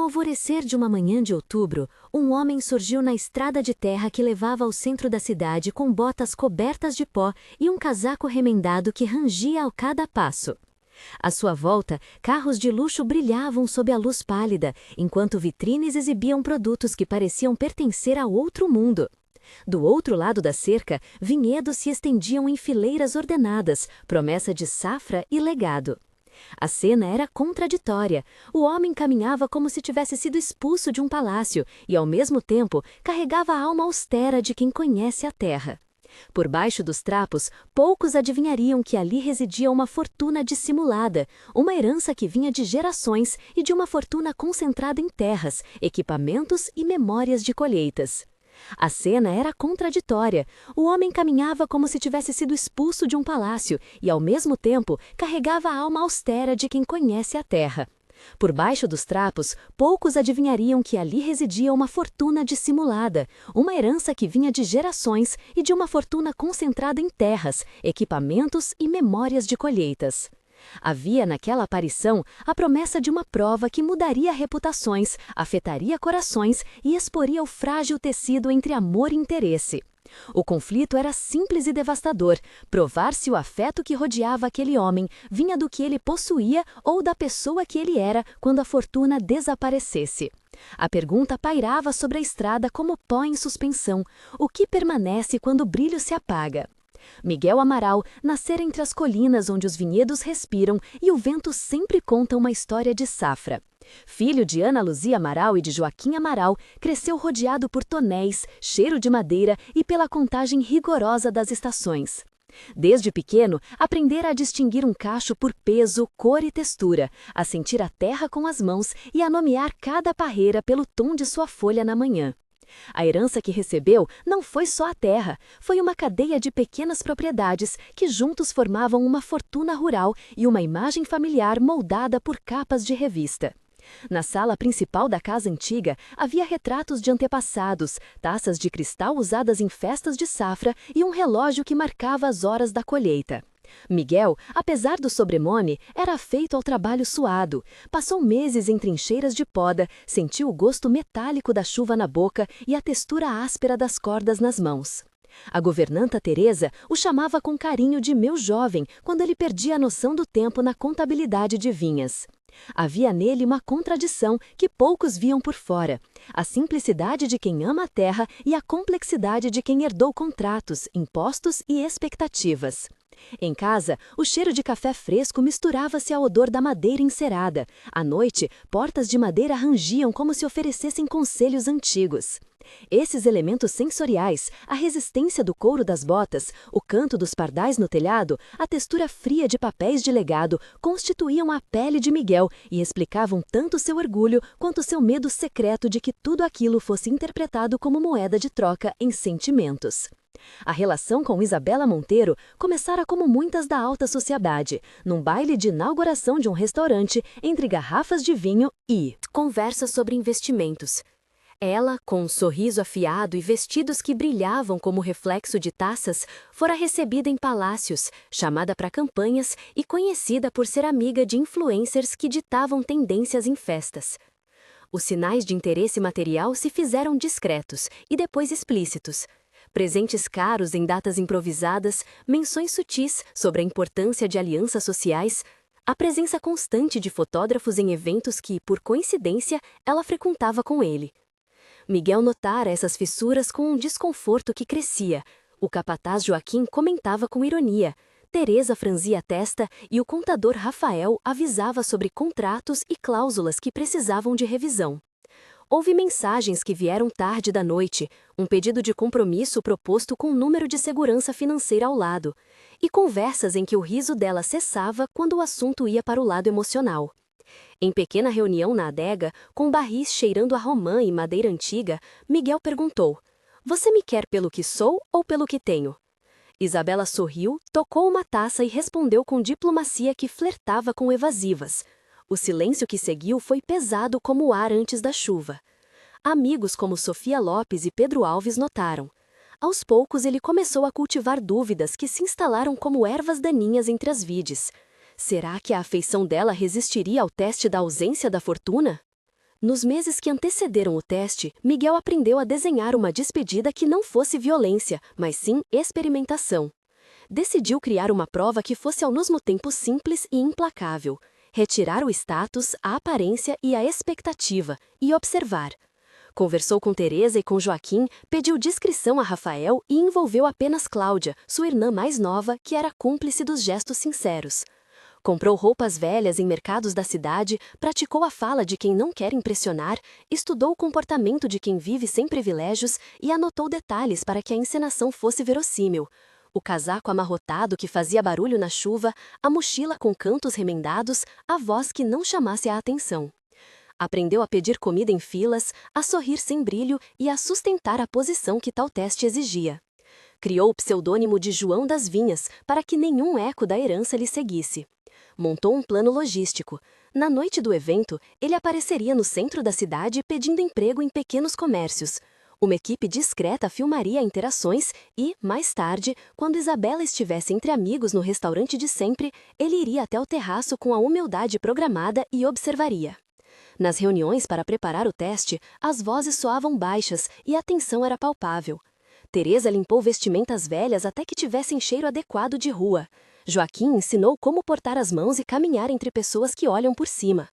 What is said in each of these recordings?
alvorecer de uma manhã de outubro, um homem surgiu na estrada de terra que levava ao centro da cidade com botas cobertas de pó e um casaco remendado que rangia a cada passo. À sua volta, carros de luxo brilhavam sob a luz pálida, enquanto vitrines exibiam produtos que pareciam pertencer a outro mundo. Do outro lado da cerca, vinhedos se estendiam em fileiras ordenadas, promessa de safra e legado. A cena era contraditória. O homem caminhava como se tivesse sido expulso de um palácio e, ao mesmo tempo, carregava a alma austera de quem conhece a terra. Por baixo dos trapos, poucos adivinhariam que ali residia uma fortuna dissimulada, uma herança que vinha de gerações e de uma fortuna concentrada em terras, equipamentos e memórias de colheitas. A cena era contraditória. O homem caminhava como se tivesse sido expulso de um palácio e, ao mesmo tempo, carregava a alma austera de quem conhece a terra. Por baixo dos trapos, poucos adivinhariam que ali residia uma fortuna dissimulada, uma herança que vinha de gerações e de uma fortuna concentrada em terras, equipamentos e memórias de colheitas. Havia naquela aparição a promessa de uma prova que mudaria reputações, afetaria corações e exporia o frágil tecido entre amor e interesse. O conflito era simples e devastador, provar se o afeto que rodeava aquele homem vinha do que ele possuía ou da pessoa que ele era quando a fortuna desaparecesse. A pergunta pairava sobre a estrada como pó em suspensão: o que permanece quando o brilho se apaga? Miguel Amaral nascera entre as colinas onde os vinhedos respiram e o vento sempre conta uma história de safra. Filho de Ana Luzia Amaral e de Joaquim Amaral, cresceu rodeado por tonéis, cheiro de madeira e pela contagem rigorosa das estações. Desde pequeno, aprendera a distinguir um cacho por peso, cor e textura, a sentir a terra com as mãos e a nomear cada parreira pelo tom de sua folha na manhã. A herança que recebeu não foi só a terra, foi uma cadeia de pequenas propriedades que juntos formavam uma fortuna rural e uma imagem familiar moldada por capas de revista. Na sala principal da casa antiga havia retratos de antepassados, taças de cristal usadas em festas de safra e um relógio que marcava as horas da colheita. Miguel, apesar do sobrenome, era afeito ao trabalho suado. Passou meses em trincheiras de poda, sentiu o gosto metálico da chuva na boca e a textura áspera das cordas nas mãos. A governanta Teresa o chamava com carinho de meu jovem quando ele perdia a noção do tempo na contabilidade de vinhas. Havia nele uma contradição que poucos viam por fora: a simplicidade de quem ama a terra e a complexidade de quem herdou contratos, impostos e expectativas. Em casa, o cheiro de café fresco misturava-se ao odor da madeira encerada. À noite, portas de madeira rangiam como se oferecessem conselhos antigos. Esses elementos sensoriais, a resistência do couro das botas, o canto dos pardais no telhado, a textura fria de papéis de legado, constituíam a pele de Miguel e explicavam tanto seu orgulho quanto seu medo secreto de que tudo aquilo fosse interpretado como moeda de troca em sentimentos. A relação com Isabela Monteiro começara como muitas da alta sociedade, num baile de inauguração de um restaurante entre garrafas de vinho e conversas sobre investimentos. Ela, com um sorriso afiado e vestidos que brilhavam como reflexo de taças, fora recebida em palácios, chamada para campanhas e conhecida por ser amiga de influencers que ditavam tendências em festas. Os sinais de interesse material se fizeram discretos e depois explícitos. Presentes caros em datas improvisadas, menções sutis sobre a importância de alianças sociais, a presença constante de fotógrafos em eventos que, por coincidência, ela frequentava com ele. Miguel notara essas fissuras com um desconforto que crescia. O capataz Joaquim comentava com ironia. Teresa franzia a testa e o contador Rafael avisava sobre contratos e cláusulas que precisavam de revisão. Houve mensagens que vieram tarde da noite, um pedido de compromisso proposto com um número de segurança financeira ao lado, e conversas em que o riso dela cessava quando o assunto ia para o lado emocional. Em pequena reunião na adega, com barris cheirando a romã e madeira antiga, Miguel perguntou: "Você me quer pelo que sou ou pelo que tenho?" Isabela sorriu, tocou uma taça e respondeu com diplomacia que flertava com evasivas. O silêncio que seguiu foi pesado como o ar antes da chuva. Amigos como Sofia Lopes e Pedro Alves notaram. Aos poucos ele começou a cultivar dúvidas que se instalaram como ervas daninhas entre as vides. Será que a afeição dela resistiria ao teste da ausência da fortuna? Nos meses que antecederam o teste, Miguel aprendeu a desenhar uma despedida que não fosse violência, mas sim experimentação. Decidiu criar uma prova que fosse ao mesmo tempo simples e implacável, retirar o status, a aparência e a expectativa, e observar. Conversou com Teresa e com Joaquim, pediu discrição a Rafael e envolveu apenas Cláudia, sua irmã mais nova, que era cúmplice dos gestos sinceros. Comprou roupas velhas em mercados da cidade, praticou a fala de quem não quer impressionar, estudou o comportamento de quem vive sem privilégios e anotou detalhes para que a encenação fosse verossímil. O casaco amarrotado que fazia barulho na chuva, a mochila com cantos remendados, a voz que não chamasse a atenção. Aprendeu a pedir comida em filas, a sorrir sem brilho e a sustentar a posição que tal teste exigia. Criou o pseudônimo de João das Vinhas para que nenhum eco da herança lhe seguisse. Montou um plano logístico. Na noite do evento, ele apareceria no centro da cidade pedindo emprego em pequenos comércios. Uma equipe discreta filmaria interações e, mais tarde, quando Isabela estivesse entre amigos no restaurante de sempre, ele iria até o terraço com a humildade programada e observaria. Nas reuniões para preparar o teste, as vozes soavam baixas e a tensão era palpável. Teresa limpou vestimentas velhas até que tivessem cheiro adequado de rua. Joaquim ensinou como portar as mãos e caminhar entre pessoas que olham por cima.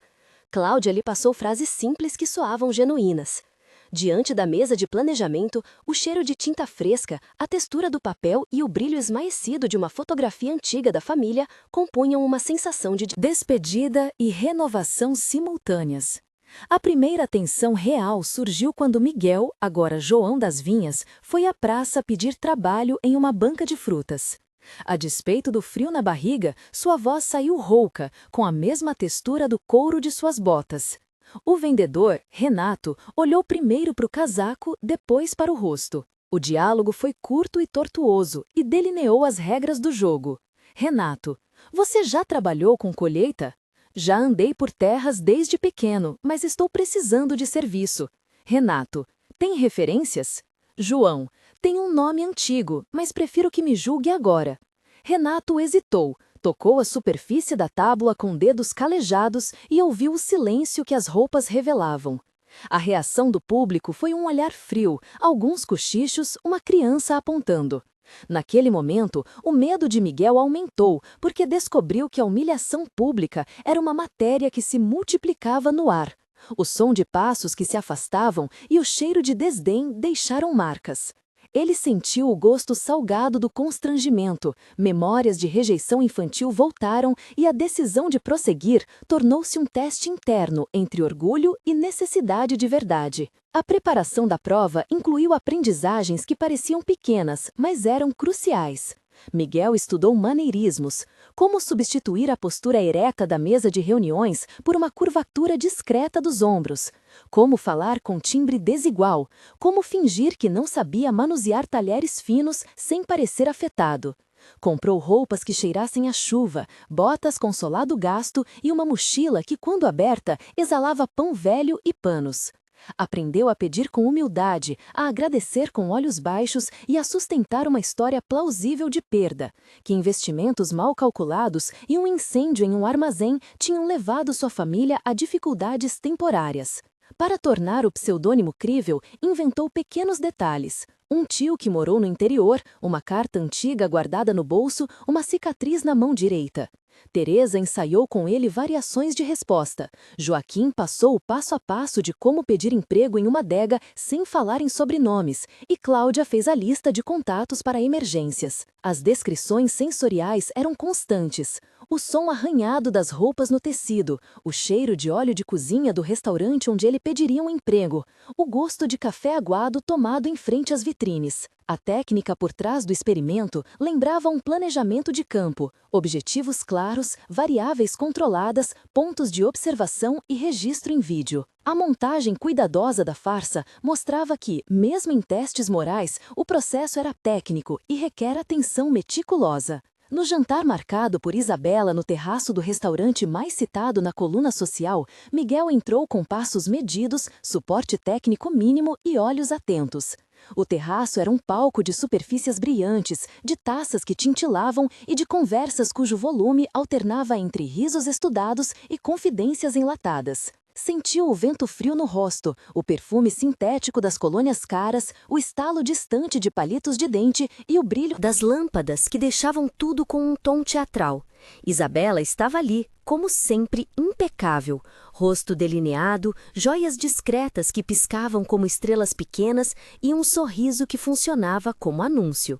Cláudia lhe passou frases simples que soavam genuínas. Diante da mesa de planejamento, o cheiro de tinta fresca, a textura do papel e o brilho esmaecido de uma fotografia antiga da família compunham uma sensação de Despedida e renovação simultâneas. A primeira tensão real surgiu quando Miguel, agora João das Vinhas, foi à praça pedir trabalho em uma banca de frutas. A despeito do frio na barriga, sua voz saiu rouca, com a mesma textura do couro de suas botas. O vendedor, Renato, olhou primeiro para o casaco, depois para o rosto. O diálogo foi curto e tortuoso e delineou as regras do jogo. Renato: você já trabalhou com colheita? Já andei por terras desde pequeno, mas estou precisando de serviço. Renato: tem referências? João: tem um nome antigo, mas prefiro que me julgue agora. Renato hesitou, tocou a superfície da tábua com dedos calejados e ouviu o silêncio que as roupas revelavam. A reação do público foi um olhar frio, alguns cochichos, uma criança apontando. Naquele momento, o medo de Miguel aumentou, porque descobriu que a humilhação pública era uma matéria que se multiplicava no ar. O som de passos que se afastavam e o cheiro de desdém deixaram marcas. Ele sentiu o gosto salgado do constrangimento, memórias de rejeição infantil voltaram e a decisão de prosseguir tornou-se um teste interno entre orgulho e necessidade de verdade. A preparação da prova incluiu aprendizagens que pareciam pequenas, mas eram cruciais. Miguel estudou maneirismos, como substituir a postura ereta da mesa de reuniões por uma curvatura discreta dos ombros, como falar com timbre desigual, como fingir que não sabia manusear talheres finos sem parecer afetado. Comprou roupas que cheirassem a chuva, botas com solado gasto e uma mochila que, quando aberta, exalava pão velho e panos. Aprendeu a pedir com humildade, a agradecer com olhos baixos e a sustentar uma história plausível de perda, que investimentos mal calculados e um incêndio em um armazém tinham levado sua família a dificuldades temporárias. Para tornar o pseudônimo crível, inventou pequenos detalhes. Um tio que morou no interior, uma carta antiga guardada no bolso, uma cicatriz na mão direita. Teresa ensaiou com ele variações de resposta. Joaquim passou o passo a passo de como pedir emprego em uma adega sem falar em sobrenomes, e Cláudia fez a lista de contatos para emergências. As descrições sensoriais eram constantes. O som arranhado das roupas no tecido, o cheiro de óleo de cozinha do restaurante onde ele pediria um emprego, o gosto de café aguado tomado em frente às vitrines. A técnica por trás do experimento lembrava um planejamento de campo, objetivos claros, variáveis controladas, pontos de observação e registro em vídeo. A montagem cuidadosa da farsa mostrava que, mesmo em testes morais, o processo era técnico e requer atenção meticulosa. No jantar marcado por Isabela no terraço do restaurante mais citado na coluna social, Miguel entrou com passos medidos, suporte técnico mínimo e olhos atentos. O terraço era um palco de superfícies brilhantes, de taças que tintilavam e de conversas cujo volume alternava entre risos estudados e confidências enlatadas. Sentiu o vento frio no rosto, o perfume sintético das colônias caras, o estalo distante de palitos de dente e o brilho das lâmpadas que deixavam tudo com um tom teatral. Isabela estava ali, como sempre, impecável, rosto delineado, joias discretas que piscavam como estrelas pequenas e um sorriso que funcionava como anúncio.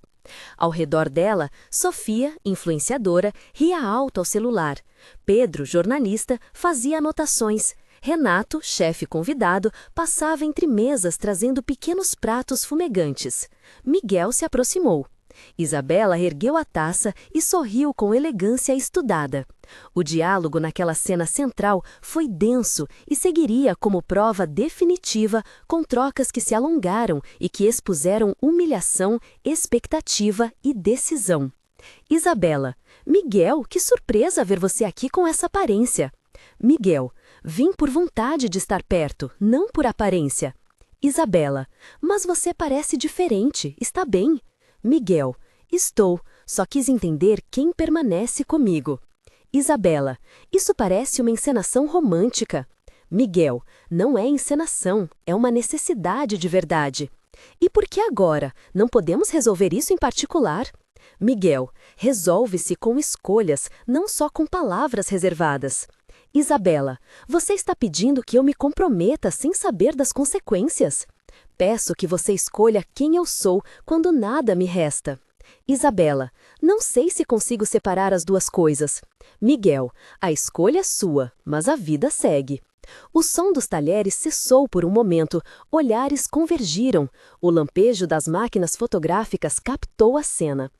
Ao redor dela, Sofia, influenciadora, ria alto ao celular. Pedro, jornalista, fazia anotações. Renato, chefe convidado, passava entre mesas trazendo pequenos pratos fumegantes. Miguel se aproximou. Isabela ergueu a taça e sorriu com elegância estudada. O diálogo naquela cena central foi denso e seguiria como prova definitiva com trocas que se alongaram e que expuseram humilhação, expectativa e decisão. Isabela: Miguel, que surpresa ver você aqui com essa aparência. Miguel: vim por vontade de estar perto, não por aparência. Isabela: mas você parece diferente, está bem? Miguel: estou, só quis entender quem permanece comigo. Isabela: isso parece uma encenação romântica. Miguel: não é encenação, é uma necessidade de verdade. E por que agora? Não podemos resolver isso em particular? Miguel: resolve-se com escolhas, não só com palavras reservadas. Isabela: você está pedindo que eu me comprometa sem saber das consequências? Peço que você escolha quem eu sou quando nada me resta. Isabela: não sei se consigo separar as duas coisas. Miguel: a escolha é sua, mas a vida segue. O som dos talheres cessou por um momento, olhares convergiram, o lampejo das máquinas fotográficas captou a cena.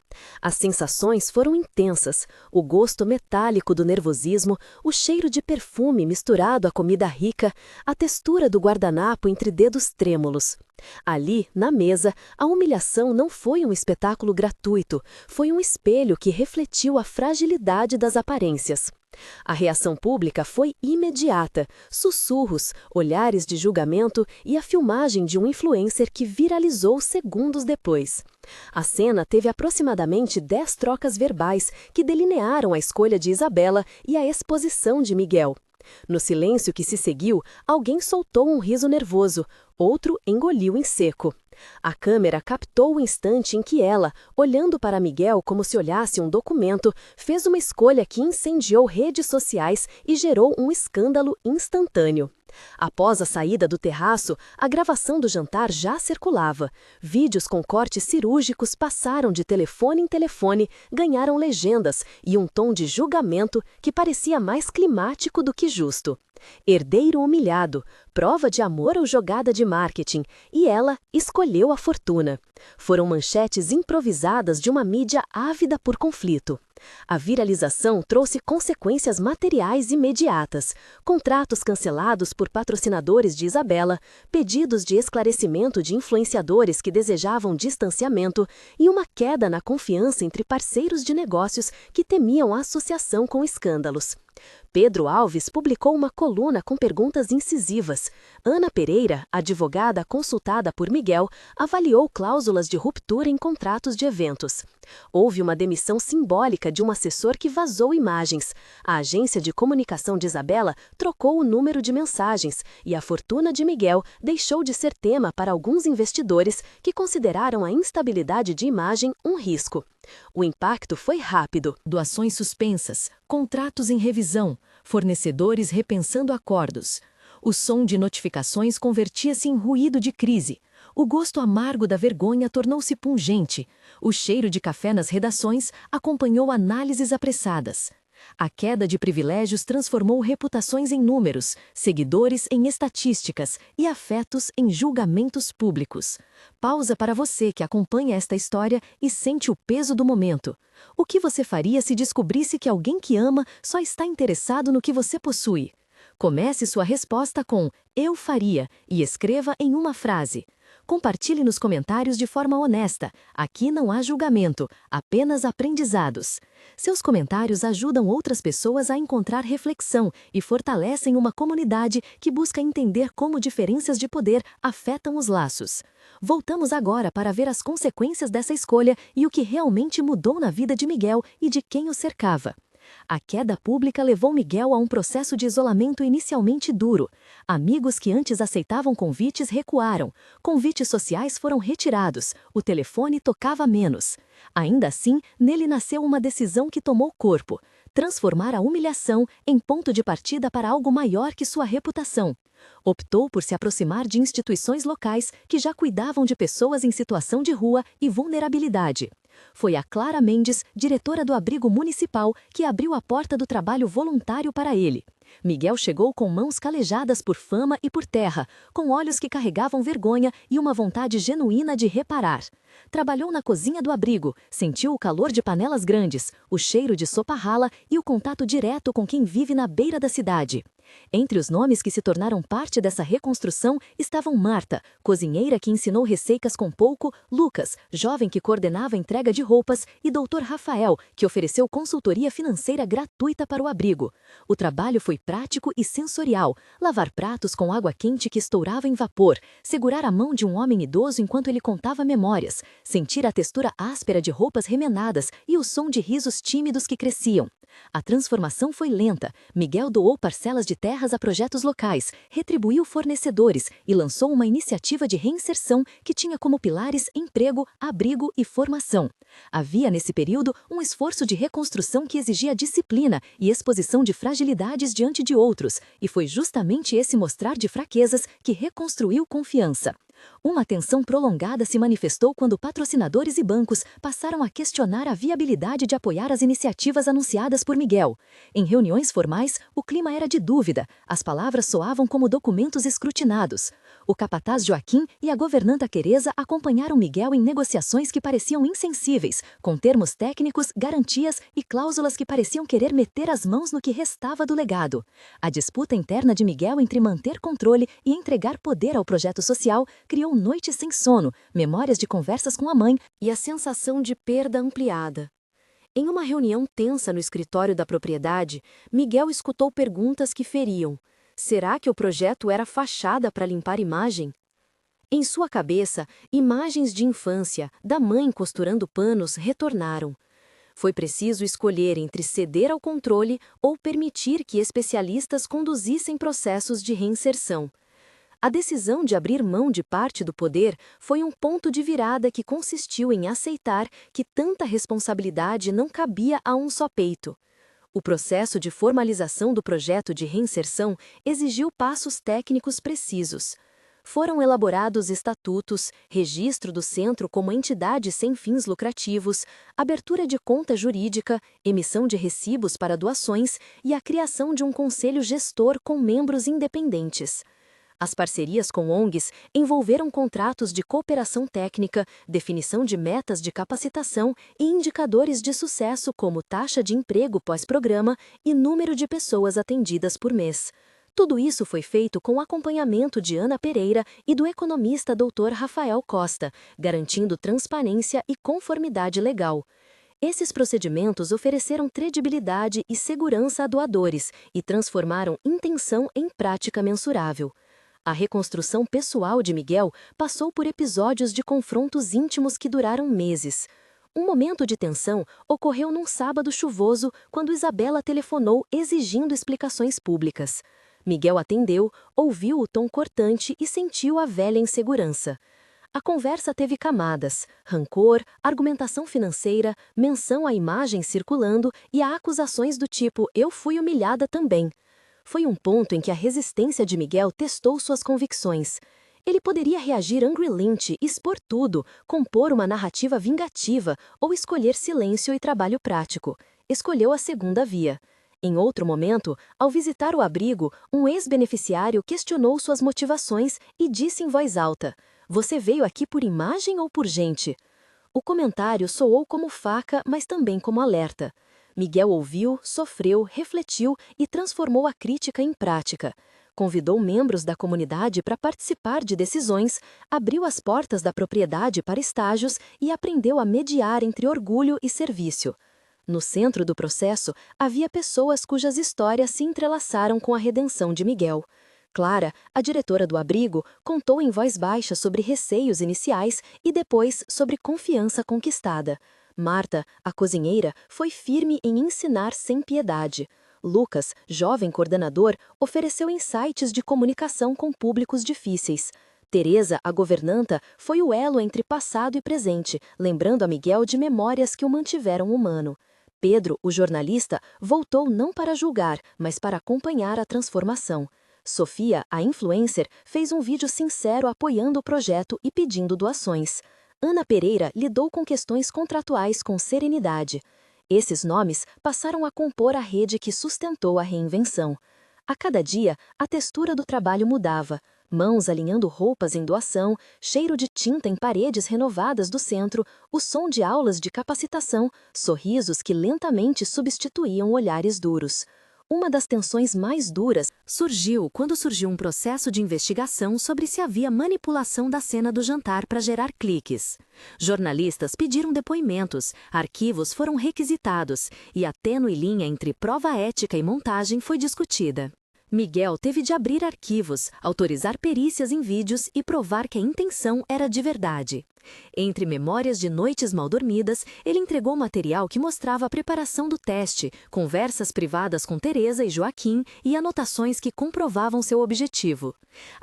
As sensações foram intensas, o gosto metálico do nervosismo, o cheiro de perfume misturado à comida rica, a textura do guardanapo entre dedos trêmulos. Ali, na mesa, a humilhação não foi um espetáculo gratuito, foi um espelho que refletiu a fragilidade das aparências. A reação pública foi imediata, sussurros, olhares de julgamento e a filmagem de um influencer que viralizou segundos depois. A cena teve aproximadamente 10 trocas verbais que delinearam a escolha de Isabela e a exposição de Miguel. No silêncio que se seguiu, alguém soltou um riso nervoso, outro engoliu em seco. A câmera captou o instante em que ela, olhando para Miguel como se olhasse um documento, fez uma escolha que incendiou redes sociais e gerou um escândalo instantâneo. Após a saída do terraço, a gravação do jantar já circulava. Vídeos com cortes cirúrgicos passaram de telefone em telefone, ganharam legendas e um tom de julgamento que parecia mais climático do que justo. Herdeiro humilhado, prova de amor ou jogada de marketing, e ela escolheu a fortuna. Foram manchetes improvisadas de uma mídia ávida por conflito. A viralização trouxe consequências materiais imediatas, contratos cancelados por patrocinadores de Isabela, pedidos de esclarecimento de influenciadores que desejavam distanciamento e uma queda na confiança entre parceiros de negócios que temiam a associação com escândalos. Pedro Alves publicou uma coluna com perguntas incisivas. Ana Pereira, advogada consultada por Miguel, avaliou cláusulas de ruptura em contratos de eventos. Houve uma demissão simbólica de um assessor que vazou imagens. A agência de comunicação de Isabela trocou o número de mensagens e a fortuna de Miguel deixou de ser tema para alguns investidores que consideraram a instabilidade de imagem um risco. O impacto foi rápido. Doações suspensas, contratos em revisão, fornecedores repensando acordos. O som de notificações convertia-se em ruído de crise. O gosto amargo da vergonha tornou-se pungente. O cheiro de café nas redações acompanhou análises apressadas. A queda de privilégios transformou reputações em números, seguidores em estatísticas e afetos em julgamentos públicos. Pausa para você que acompanha esta história e sente o peso do momento. O que você faria se descobrisse que alguém que ama só está interessado no que você possui? Comece sua resposta com "eu faria" e escreva em uma frase. Compartilhe nos comentários de forma honesta. Aqui não há julgamento, apenas aprendizados. Seus comentários ajudam outras pessoas a encontrar reflexão e fortalecem uma comunidade que busca entender como diferenças de poder afetam os laços. Voltamos agora para ver as consequências dessa escolha e o que realmente mudou na vida de Miguel e de quem o cercava. A queda pública levou Miguel a um processo de isolamento inicialmente duro. Amigos que antes aceitavam convites recuaram, convites sociais foram retirados, o telefone tocava menos. Ainda assim, nele nasceu uma decisão que tomou corpo: transformar a humilhação em ponto de partida para algo maior que sua reputação. Optou por se aproximar de instituições locais que já cuidavam de pessoas em situação de rua e vulnerabilidade. Foi a Clara Mendes, diretora do abrigo municipal, que abriu a porta do trabalho voluntário para ele. Miguel chegou com mãos calejadas por fama e por terra, com olhos que carregavam vergonha e uma vontade genuína de reparar. Trabalhou na cozinha do abrigo, sentiu o calor de panelas grandes, o cheiro de sopa rala e o contato direto com quem vive na beira da cidade. Entre os nomes que se tornaram parte dessa reconstrução estavam Marta, cozinheira que ensinou receitas com pouco, Lucas, jovem que coordenava a entrega de roupas, e Dr. Rafael, que ofereceu consultoria financeira gratuita para o abrigo. O trabalho foi prático e sensorial: lavar pratos com água quente que estourava em vapor, segurar a mão de um homem idoso enquanto ele contava memórias, sentir a textura áspera de roupas remenadas e o som de risos tímidos que cresciam. A transformação foi lenta. Miguel doou parcelas de terras a projetos locais, retribuiu fornecedores e lançou uma iniciativa de reinserção que tinha como pilares emprego, abrigo e formação. Havia nesse período um esforço de reconstrução que exigia disciplina e exposição de fragilidades diante de outros, e foi justamente esse mostrar de fraquezas que reconstruiu confiança. Uma tensão prolongada se manifestou quando patrocinadores e bancos passaram a questionar a viabilidade de apoiar as iniciativas anunciadas por Miguel. Em reuniões formais, o clima era de dúvida, as palavras soavam como documentos escrutinados. O capataz Joaquim e a governanta Quereza acompanharam Miguel em negociações que pareciam insensíveis, com termos técnicos, garantias e cláusulas que pareciam querer meter as mãos no que restava do legado. A disputa interna de Miguel entre manter controle e entregar poder ao projeto social criou noites sem sono, memórias de conversas com a mãe e a sensação de perda ampliada. Em uma reunião tensa no escritório da propriedade, Miguel escutou perguntas que feriam. Será que o projeto era fachada para limpar imagem? Em sua cabeça, imagens de infância, da mãe costurando panos, retornaram. Foi preciso escolher entre ceder ao controle ou permitir que especialistas conduzissem processos de reinserção. A decisão de abrir mão de parte do poder foi um ponto de virada que consistiu em aceitar que tanta responsabilidade não cabia a um só peito. O processo de formalização do projeto de reinserção exigiu passos técnicos precisos. Foram elaborados estatutos, registro do centro como entidade sem fins lucrativos, abertura de conta jurídica, emissão de recibos para doações e a criação de um conselho gestor com membros independentes. As parcerias com ONGs envolveram contratos de cooperação técnica, definição de metas de capacitação e indicadores de sucesso como taxa de emprego pós-programa e número de pessoas atendidas por mês. Tudo isso foi feito com acompanhamento de Ana Pereira e do economista Dr. Rafael Costa, garantindo transparência e conformidade legal. Esses procedimentos ofereceram credibilidade e segurança a doadores e transformaram intenção em prática mensurável. A reconstrução pessoal de Miguel passou por episódios de confrontos íntimos que duraram meses. Um momento de tensão ocorreu num sábado chuvoso, quando Isabela telefonou exigindo explicações públicas. Miguel atendeu, ouviu o tom cortante e sentiu a velha insegurança. A conversa teve camadas: rancor, argumentação financeira, menção à imagem circulando e a acusações do tipo "eu fui humilhada também". Foi um ponto em que a resistência de Miguel testou suas convicções. Ele poderia reagir Angry Lynch, expor tudo, compor uma narrativa vingativa ou escolher silêncio e trabalho prático. Escolheu a segunda via. Em outro momento, ao visitar o abrigo, um ex-beneficiário questionou suas motivações e disse em voz alta: "Você veio aqui por imagem ou por gente?" O comentário soou como faca, mas também como alerta. Miguel ouviu, sofreu, refletiu e transformou a crítica em prática. Convidou membros da comunidade para participar de decisões, abriu as portas da propriedade para estágios e aprendeu a mediar entre orgulho e serviço. No centro do processo, havia pessoas cujas histórias se entrelaçaram com a redenção de Miguel. Clara, a diretora do abrigo, contou em voz baixa sobre receios iniciais e depois sobre confiança conquistada. Marta, a cozinheira, foi firme em ensinar sem piedade. Lucas, jovem coordenador, ofereceu insights de comunicação com públicos difíceis. Teresa, a governanta, foi o elo entre passado e presente, lembrando a Miguel de memórias que o mantiveram humano. Pedro, o jornalista, voltou não para julgar, mas para acompanhar a transformação. Sofia, a influencer, fez um vídeo sincero apoiando o projeto e pedindo doações. Ana Pereira lidou com questões contratuais com serenidade. Esses nomes passaram a compor a rede que sustentou a reinvenção. A cada dia, a textura do trabalho mudava. Mãos alinhando roupas em doação, cheiro de tinta em paredes renovadas do centro, o som de aulas de capacitação, sorrisos que lentamente substituíam olhares duros. Uma das tensões mais duras surgiu quando surgiu um processo de investigação sobre se havia manipulação da cena do jantar para gerar cliques. Jornalistas pediram depoimentos, arquivos foram requisitados e a tênue linha entre prova ética e montagem foi discutida. Miguel teve de abrir arquivos, autorizar perícias em vídeos e provar que a intenção era de verdade. Entre memórias de noites mal dormidas, ele entregou material que mostrava a preparação do teste, conversas privadas com Teresa e Joaquim e anotações que comprovavam seu objetivo.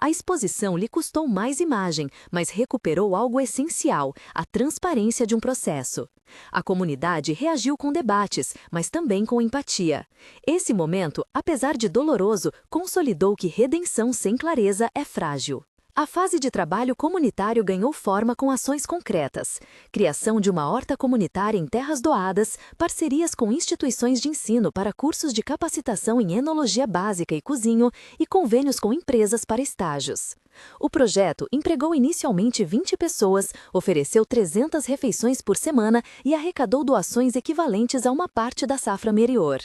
A exposição lhe custou mais imagem, mas recuperou algo essencial, a transparência de um processo. A comunidade reagiu com debates, mas também com empatia. Esse momento, apesar de doloroso, consolidou que redenção sem clareza é frágil. A fase de trabalho comunitário ganhou forma com ações concretas. Criação de uma horta comunitária em terras doadas, parcerias com instituições de ensino para cursos de capacitação em enologia básica e cozinho e convênios com empresas para estágios. O projeto empregou inicialmente 20 pessoas, ofereceu 300 refeições por semana e arrecadou doações equivalentes a uma parte da safra anterior.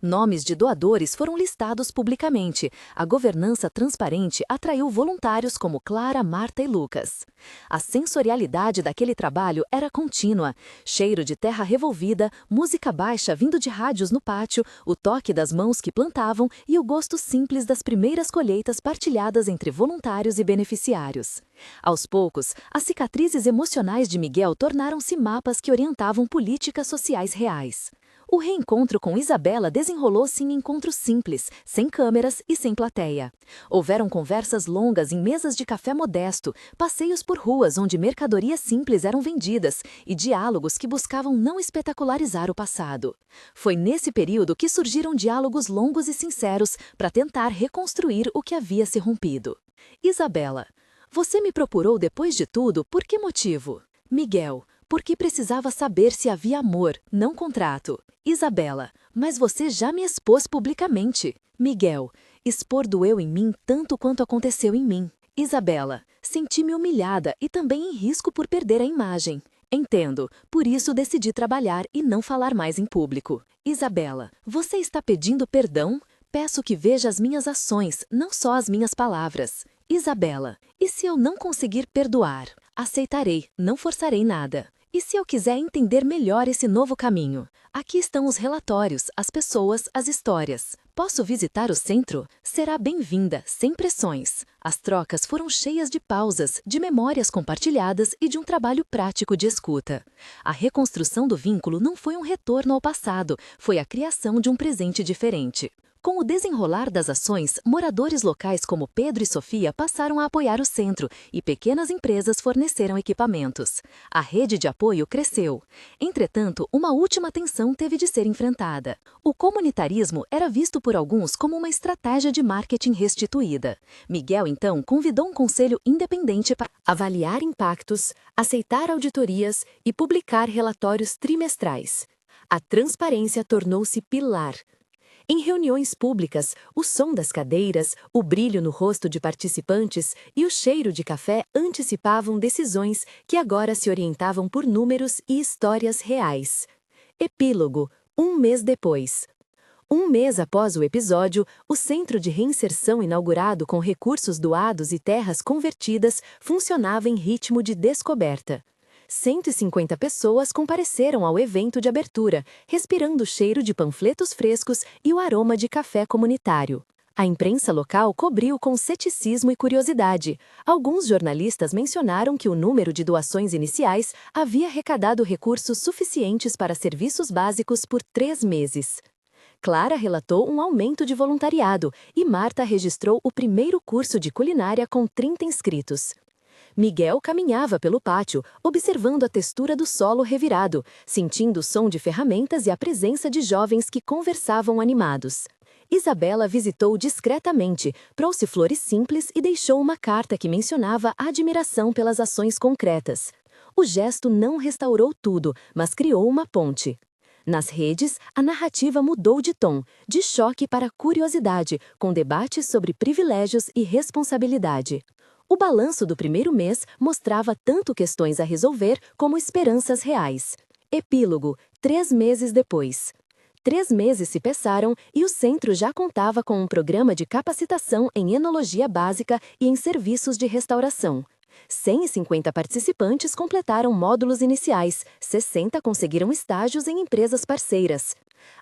Nomes de doadores foram listados publicamente. A governança transparente atraiu voluntários como Clara, Marta e Lucas. A sensorialidade daquele trabalho era contínua. Cheiro de terra revolvida, música baixa vindo de rádios no pátio, o toque das mãos que plantavam e o gosto simples das primeiras colheitas partilhadas entre voluntários e beneficiários. Aos poucos, as cicatrizes emocionais de Miguel tornaram-se mapas que orientavam políticas sociais reais. O reencontro com Isabela desenrolou-se em encontros simples, sem câmeras e sem plateia. Houveram conversas longas em mesas de café modesto, passeios por ruas onde mercadorias simples eram vendidas e diálogos que buscavam não espetacularizar o passado. Foi nesse período que surgiram diálogos longos e sinceros para tentar reconstruir o que havia se rompido. Isabela: você me procurou depois de tudo, por que motivo? Miguel: porque precisava saber se havia amor, não contrato. Isabela: mas você já me expôs publicamente. Miguel: expor doeu em mim tanto quanto aconteceu em mim. Isabela: senti-me humilhada e também em risco por perder a imagem. Entendo, por isso decidi trabalhar e não falar mais em público. Isabela: você está pedindo perdão? Peço que veja as minhas ações, não só as minhas palavras. Isabela: e se eu não conseguir perdoar? Aceitarei, não forçarei nada. E se eu quiser entender melhor esse novo caminho? Aqui estão os relatórios, as pessoas, as histórias. Posso visitar o centro? Será bem-vinda, sem pressões. As trocas foram cheias de pausas, de memórias compartilhadas e de um trabalho prático de escuta. A reconstrução do vínculo não foi um retorno ao passado, foi a criação de um presente diferente. Com o desenrolar das ações, moradores locais como Pedro e Sofia passaram a apoiar o centro e pequenas empresas forneceram equipamentos. A rede de apoio cresceu. Entretanto, uma última tensão teve de ser enfrentada. O comunitarismo era visto por alguns como uma estratégia de marketing restituída. Miguel, então, convidou um conselho independente para avaliar impactos, aceitar auditorias e publicar relatórios trimestrais. A transparência tornou-se pilar. Em reuniões públicas, o som das cadeiras, o brilho no rosto de participantes e o cheiro de café antecipavam decisões que agora se orientavam por números e histórias reais. Epílogo: 1 mês depois. 1 mês após o episódio, o Centro de Reinserção inaugurado com recursos doados e terras convertidas funcionava em ritmo de descoberta. 150 pessoas compareceram ao evento de abertura, respirando o cheiro de panfletos frescos e o aroma de café comunitário. A imprensa local cobriu com ceticismo e curiosidade. Alguns jornalistas mencionaram que o número de doações iniciais havia arrecadado recursos suficientes para serviços básicos por 3 meses. Clara relatou um aumento de voluntariado e Marta registrou o primeiro curso de culinária com 30 inscritos. Miguel caminhava pelo pátio, observando a textura do solo revirado, sentindo o som de ferramentas e a presença de jovens que conversavam animados. Isabela visitou discretamente, trouxe flores simples e deixou uma carta que mencionava a admiração pelas ações concretas. O gesto não restaurou tudo, mas criou uma ponte. Nas redes, a narrativa mudou de tom, de choque para curiosidade, com debates sobre privilégios e responsabilidade. O balanço do primeiro mês mostrava tanto questões a resolver como esperanças reais. Epílogo, 3 meses depois. 3 meses se passaram e o centro já contava com um programa de capacitação em enologia básica e em serviços de restauração. 150 participantes completaram módulos iniciais, 60 conseguiram estágios em empresas parceiras.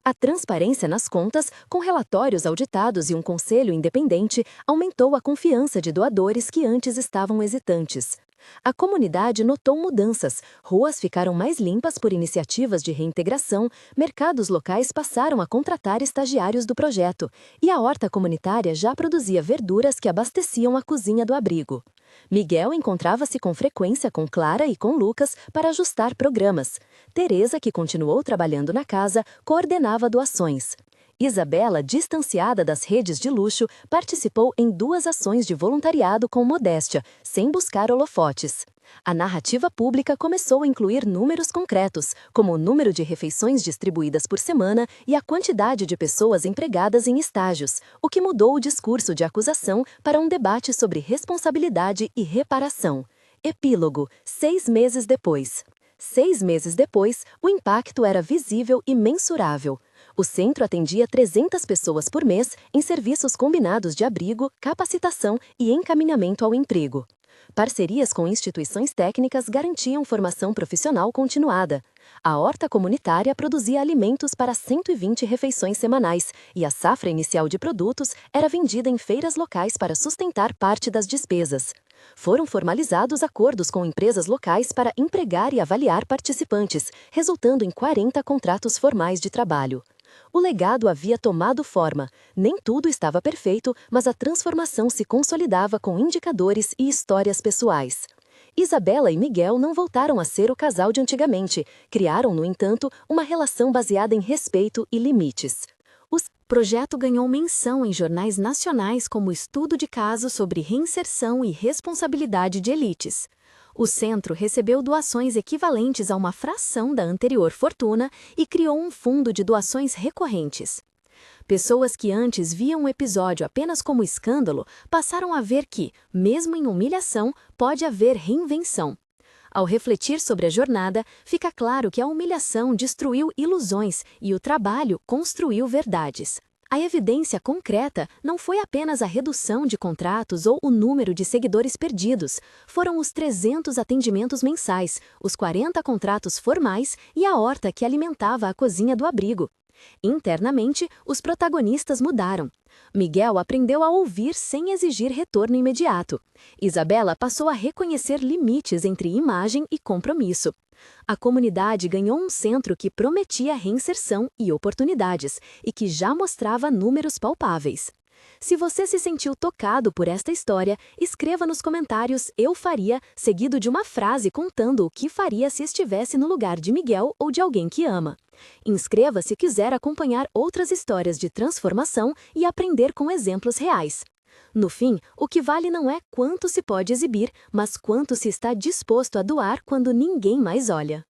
A transparência nas contas, com relatórios auditados e um conselho independente, aumentou a confiança de doadores que antes estavam hesitantes. A comunidade notou mudanças, ruas ficaram mais limpas por iniciativas de reintegração, mercados locais passaram a contratar estagiários do projeto, e a horta comunitária já produzia verduras que abasteciam a cozinha do abrigo. Miguel encontrava-se com frequência com Clara e com Lucas para ajustar programas. Teresa, que continuou trabalhando na casa, coordenava doações. Isabela, distanciada das redes de luxo, participou em 2 ações de voluntariado com modéstia, sem buscar holofotes. A narrativa pública começou a incluir números concretos, como o número de refeições distribuídas por semana e a quantidade de pessoas empregadas em estágios, o que mudou o discurso de acusação para um debate sobre responsabilidade e reparação. Epílogo, 6 meses depois. 6 meses depois, o impacto era visível e mensurável. O centro atendia 300 pessoas por mês em serviços combinados de abrigo, capacitação e encaminhamento ao emprego. Parcerias com instituições técnicas garantiam formação profissional continuada. A horta comunitária produzia alimentos para 120 refeições semanais e a safra inicial de produtos era vendida em feiras locais para sustentar parte das despesas. Foram formalizados acordos com empresas locais para empregar e avaliar participantes, resultando em 40 contratos formais de trabalho. O legado havia tomado forma. Nem tudo estava perfeito, mas a transformação se consolidava com indicadores e histórias pessoais. Isabela e Miguel não voltaram a ser o casal de antigamente. Criaram, no entanto, uma relação baseada em respeito e limites. O projeto ganhou menção em jornais nacionais como Estudo de Caso sobre Reinserção e Responsabilidade de Elites. O centro recebeu doações equivalentes a uma fração da anterior fortuna e criou um fundo de doações recorrentes. Pessoas que antes viam o episódio apenas como escândalo passaram a ver que, mesmo em humilhação, pode haver reinvenção. Ao refletir sobre a jornada, fica claro que a humilhação destruiu ilusões e o trabalho construiu verdades. A evidência concreta não foi apenas a redução de contratos ou o número de seguidores perdidos, foram os 300 atendimentos mensais, os 40 contratos formais e a horta que alimentava a cozinha do abrigo. Internamente, os protagonistas mudaram. Miguel aprendeu a ouvir sem exigir retorno imediato. Isabela passou a reconhecer limites entre imagem e compromisso. A comunidade ganhou um centro que prometia reinserção e oportunidades e que já mostrava números palpáveis. Se você se sentiu tocado por esta história, escreva nos comentários "Eu faria", seguido de uma frase contando o que faria se estivesse no lugar de Miguel ou de alguém que ama. Inscreva-se se quiser acompanhar outras histórias de transformação e aprender com exemplos reais. No fim, o que vale não é quanto se pode exibir, mas quanto se está disposto a doar quando ninguém mais olha.